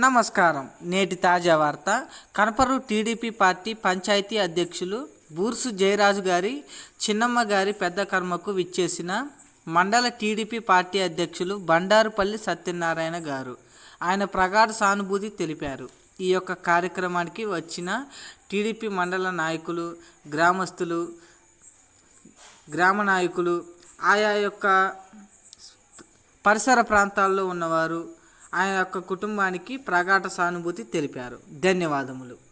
నమస్కారం. నేటి తాజా వార్త. కనపర్రు టీడీపీ పార్టీ పంచాయతీ అధ్యక్షులు బూర్సు జయరాజు గారి చిన్నమ్మ గారి పెద్ద కర్మకు విచ్చేసిన మండల టీడీపీ పార్టీ అధ్యక్షులు బండారుపల్లి సత్యనారాయణ గారు ఆయన ప్రగాఢ సానుభూతి తెలిపారు. ఈ యొక్క కార్యక్రమానికి వచ్చిన టీడీపీ మండల నాయకులు, గ్రామస్తులు, గ్రామ నాయకులు, ఆయా యొక్క పరిసర ప్రాంతాల్లో ఉన్నవారు ఆయన యొక్క కుటుంబానికి ప్రగాఢ సానుభూతి తెలిపారు. ధన్యవాదములు.